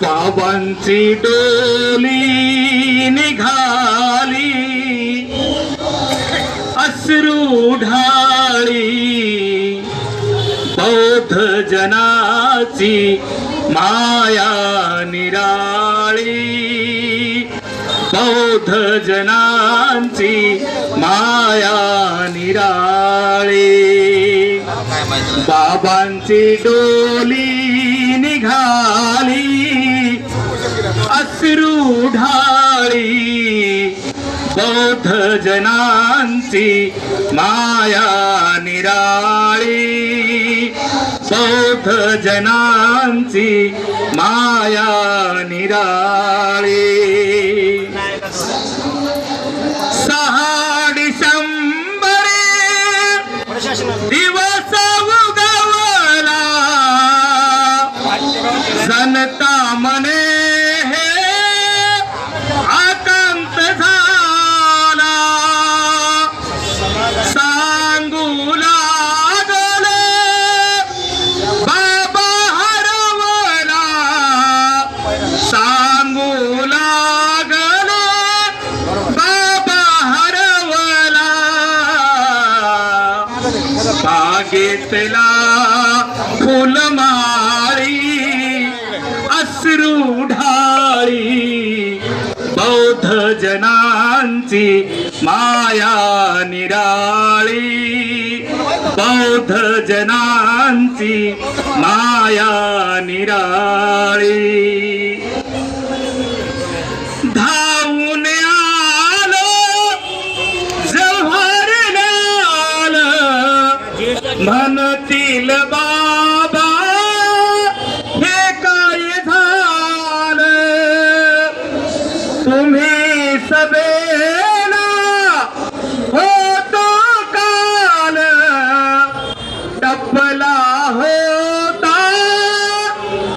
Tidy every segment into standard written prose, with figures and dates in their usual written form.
बाबांची डोली निघाली अश्रू ढाळी बौद्ध जनाची माया निराळी बौद्ध जनांची माया निराळी बाबांची डोली निघाली अश्रू ढाळी बौद्ध जनांची माया निराळी बौद्ध जनांची माया निराळी 6 डिसेंबर दिवस उगवला जनता मने हे आकांत झाला सांगू लागले बाबा हरवला सांगू लागले बाबा हरवला बागेतला फुलमाळी अश्रू ढाळी बौद्ध जनांची माया निराळी बौद्ध जनांची माया निराळी धावून आलो जव्हारलाल म्हणतील बाबा हे काय झालं तुम्ही सभेला होतो काल टपला होता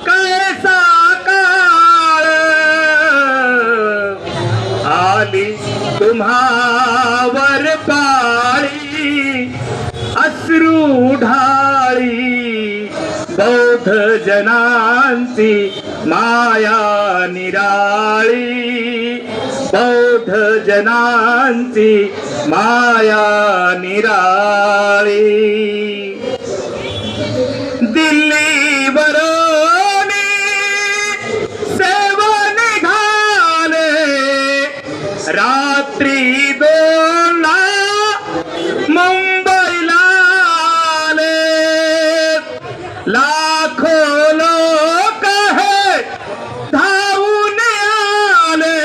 कैसा काळ आली तुम्हावर पाळी अश्रू ढाळी बौद्ध जनांची माया निराळी बौद्ध जनांची माया निराळी दिल्ली वरोनी सेवा निघाले रात्री 2ला मुंबईला आले लाखो लोक हे धावून आले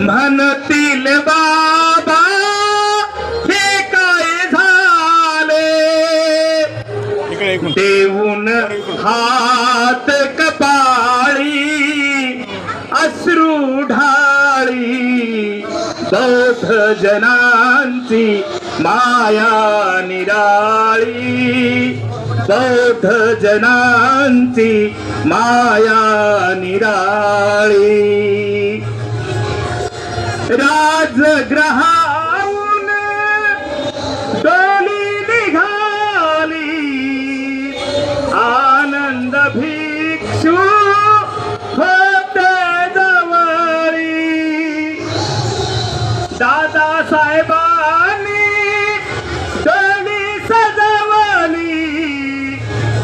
म्हणतील बाबा हे काय झाले देऊन हात कपाळी अश्रू ढाळी बौद्ध जनांची माया निराळी बौद्ध जनांची माया निराळी राजगृहाहून डोली निघाली आनंद भिक्षू होते जवळी दादासाहेबांनी डोली सजवली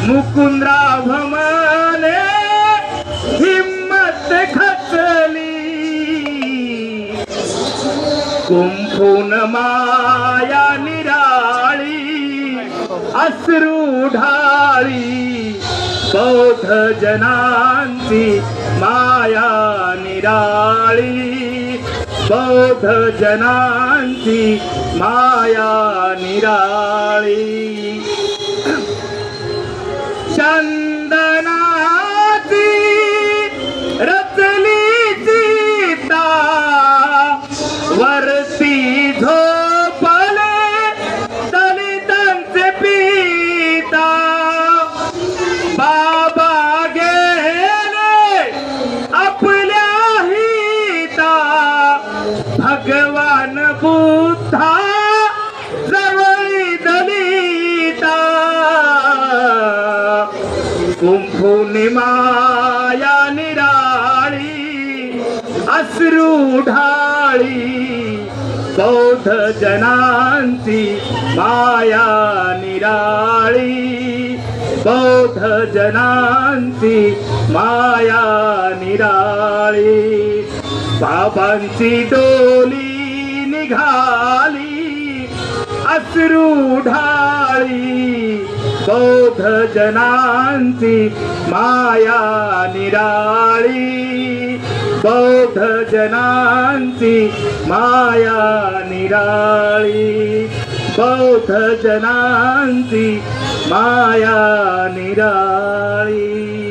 मुकुंदराव म्हणे हिम्मत खचली कुंफून माया निराळी अश्रू ढाळी बौद्ध जनांची माया निराळी बौद्ध जनांची माया निराळी चंदनाची रचली चिता वरती झोपले दलितांचे पिता बाबा गेले आपल्या हिता भगवान बुद्धा जवळी दलिता कुंभून माया निरा अश्रू ढाळी बौद्ध जनांची माया निराळी बौद्ध जनांची माया निराळी बाबांची डोली निघाली अश्रू ढाळी बौद्ध जनांची माया निराळी बौद्ध जनांची माया निराळी बौद्ध जनांची माया निराळी.